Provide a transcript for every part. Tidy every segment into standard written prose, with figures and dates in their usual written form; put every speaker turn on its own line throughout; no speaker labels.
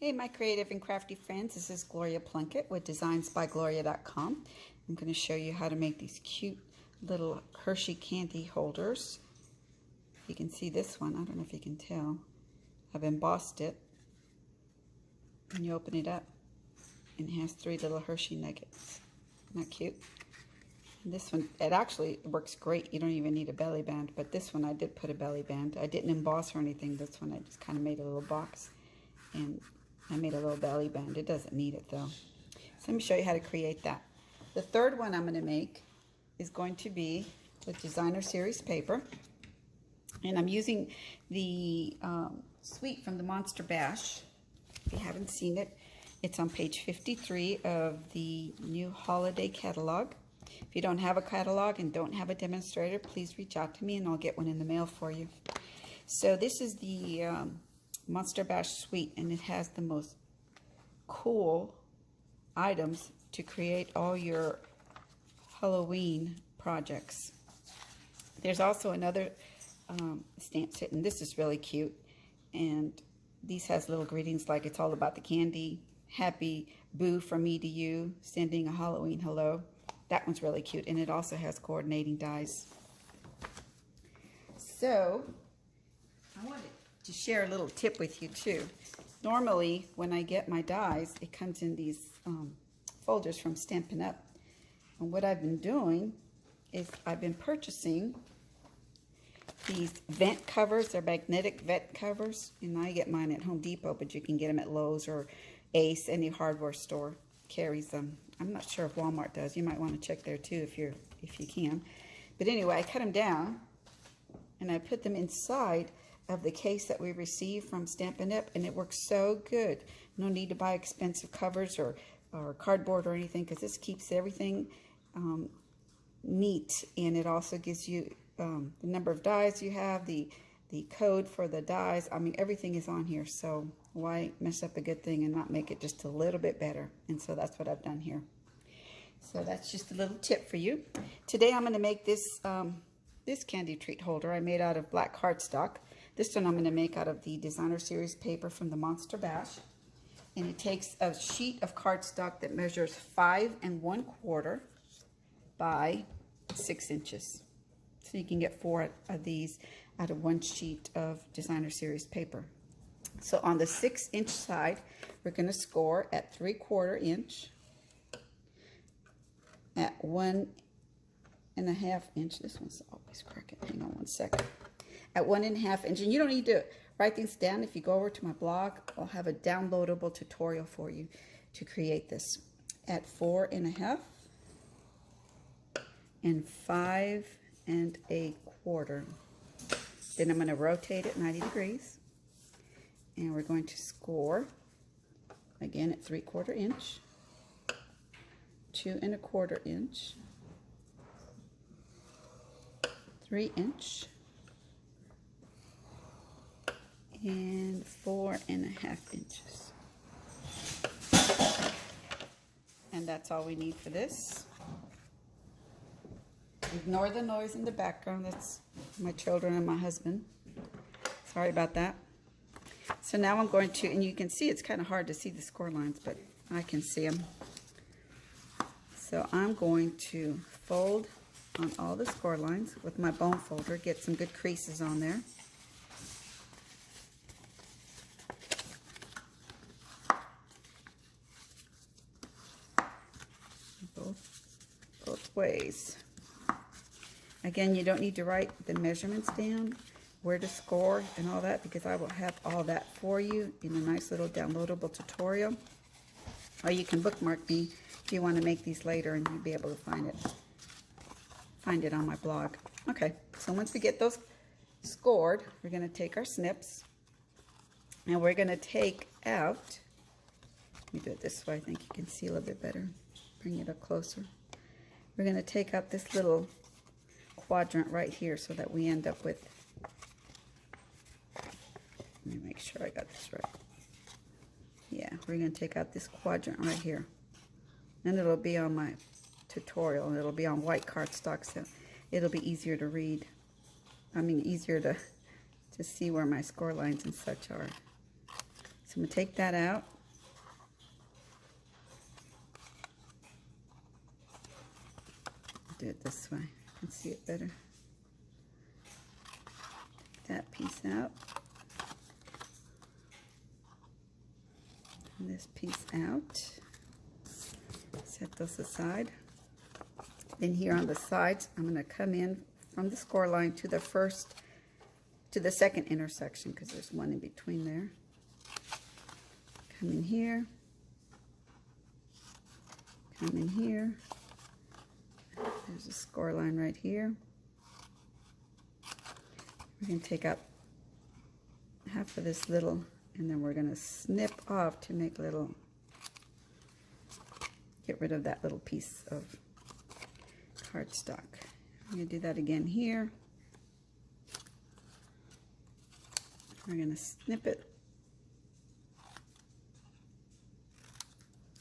Hey, my creative and crafty friends, this is Gloria Plunkett with designsbygloria.com. I'm going to show you how to make these cute little Hershey candy holders. You can see this one, I don't know if you can tell. I've embossed it. And you open it up and it has 3 little Hershey nuggets. Isn't that cute? And this one, it actually works great. You don't even need a belly band, but this one I did put a belly band. I didn't emboss or anything. This one I just kind of made a little box and I made a little belly band. It doesn't need it though. So let me show you how to create that. The third one I'm going to make is going to be with designer series paper. And I'm using the suite from the Monster Bash. If you haven't seen it, it's on page 53 of the new holiday catalog. If you don't have a catalog and don't have a demonstrator, please reach out to me and I'll get one in the mail for you. So this is the Monster Bash suite, and it has the most cool items to create all your Halloween projects. There's also another stamp set, and this is really cute, and these has little greetings like it's all about the candy, happy boo from me to you, sending a Halloween hello. That one's really cute, and it also has coordinating dies. So I wanted to share a little tip with you too. Normally when I get my dies, it comes in these folders from Stampin' Up. And what I've been doing is I've been purchasing these vent covers. They're magnetic vent covers, and I get mine at Home Depot, but you can get them at Lowe's or Ace. Any hardware store carries them. I'm not sure if Walmart does. You might want to check there too if you can. But anyway, I cut them down and I put them inside of the case that we received from Stampin' Up, and it works so good. No need to buy expensive covers or cardboard or anything, because this keeps everything neat, and it also gives you the number of dies you have, the code for the dies. I mean, everything is on here, so why mess up a good thing and not make it just a little bit better? And so that's what I've done here. So that's just a little tip for you. Today I'm going to make this this candy treat holder I made out of black cardstock. This one I'm going to make out of the designer series paper from the Monster Bash. And it takes a sheet of cardstock that measures 5 1/4 by 6 inches. So you can get 4 of these out of 1 sheet of designer series paper. So on the 6-inch side, we're going to score at 3/4 inch, at 1 1/2 inch. This one's always crooked. Hang on one second. At 1 1/2 inch, and you don't need to write things down. If you go over to my blog, I'll have a downloadable tutorial for you to create this. At 4 1/2 and 5 1/4. Then I'm going to rotate it 90 degrees, and we're going to score again at 3/4 inch, 2 1/4 inch, 3 inch, and 4 1/2 inches. And that's all we need for this. Ignore the noise in the background. That's my children and my husband. Sorry about that. So now I'm going to, and you can see it's kind of hard to see the score lines, but I can see them. So I'm going to fold on all the score lines with my bone folder, get some good creases on there. Both ways. Again, you don't need to write the measurements down, where to score and all that, because I will have all that for you in a nice little downloadable tutorial. Or you can bookmark me if you want to make these later, and you'll be able to find it on my blog. Okay, so once we get those scored, we're going to take our snips and we're going to take out, let me do it this way, I think you can see a little bit better. Bring it up closer. We're going to take out this little quadrant right here so that we end up with, let me make sure I got this right. Yeah, we're going to take out this quadrant right here. And it'll be on my tutorial, and it'll be on white cardstock, so it'll be easier to read. I mean, easier to see where my score lines and such are. So I'm going to take that out, do it this way. I can see it better. Take that piece out. And this piece out. Set those aside. Then here on the sides, I'm going to come in from the score line to the second intersection, because there's one in between there. Come in here. Come in here. There's a score line right here. We're going to take out half of this little, and then we're going to snip off to make little, get rid of that little piece of cardstock. I'm going to do that again here. We're going to snip it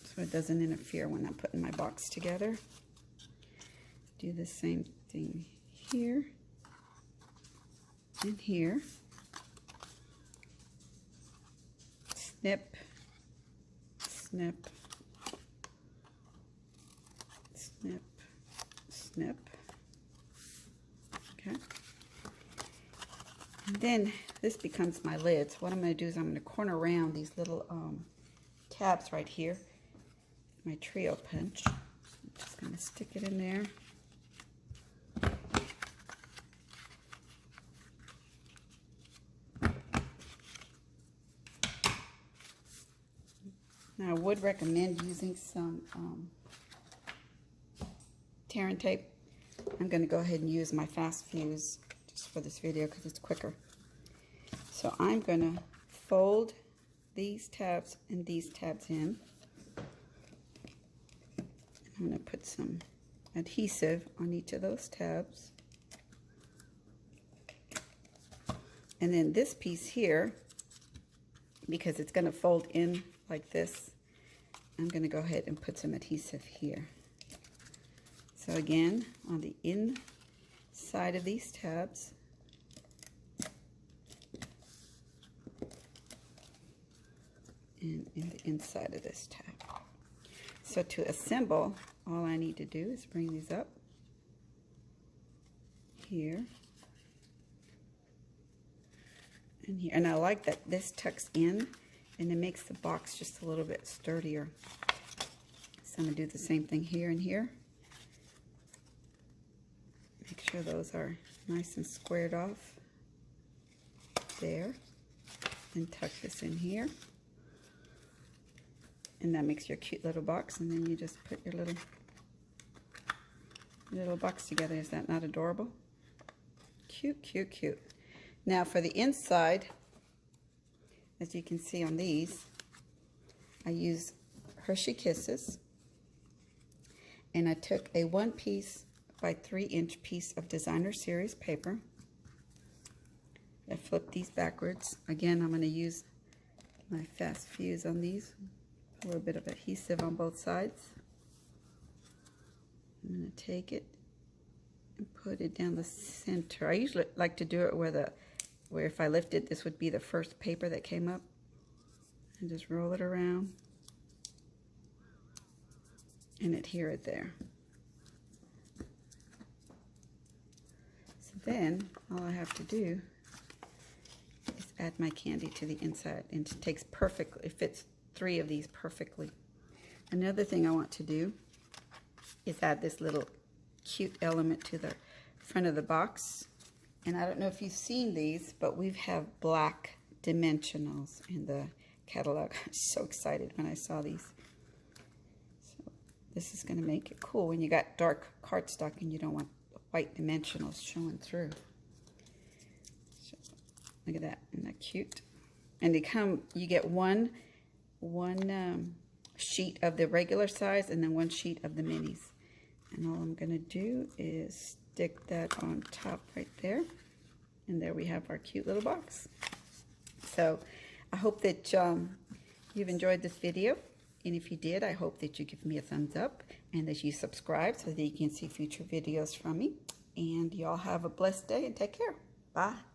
so it doesn't interfere when I'm putting my box together. Do the same thing here and here. Snip, snip, snip, snip. Okay. And then this becomes my lid. So what I'm going to do is I'm going to corner around these little tabs right here. My trio punch. I'm just going to stick it in there. Now I would recommend using some tear and tape. I'm going to go ahead and use my fast fuse just for this video because it's quicker. So I'm going to fold these tabs and these tabs in. I'm going to put some adhesive on each of those tabs. And then this piece here, because it's going to fold in like this, I'm going to go ahead and put some adhesive here. So again, on the inside of these tabs, and in the inside of this tab. So to assemble, all I need to do is bring these up here and here. And I like that this tucks in and it makes the box just a little bit sturdier. So I'm going to do the same thing here and here. Make sure those are nice and squared off there. And tuck this in here. And that makes your cute little box, and then you just put your little box together. Is that not adorable? Cute, cute, cute. Now for the inside, as you can see on these, I use Hershey Kisses, and I took a 1 piece by 3 inch piece of designer series paper. I flipped these backwards. Again, I'm going to use my fast fuse on these. A little bit of adhesive on both sides. I'm going to take it and put it down the center. I usually like to do it where if I lifted, this would be the first paper that came up. And just roll it around and adhere it there. So then all I have to do is add my candy to the inside, and it takes perfectly, it fits 3 of these perfectly. Another thing I want to do is add this little cute element to the front of the box. And I don't know if you've seen these, but we have black dimensionals in the catalog. I was so excited when I saw these. So this is going to make it cool when you got dark cardstock and you don't want the white dimensionals showing through. So, look at that. Isn't that cute? And they come, you get one sheet of the regular size and then 1 sheet of the minis. And all I'm going to do is stick that on top right there. And there we have our cute little box. So I hope that you've enjoyed this video. And if you did, I hope that you give me a thumbs up and that you subscribe so that you can see future videos from me. And y'all have a blessed day and take care. Bye.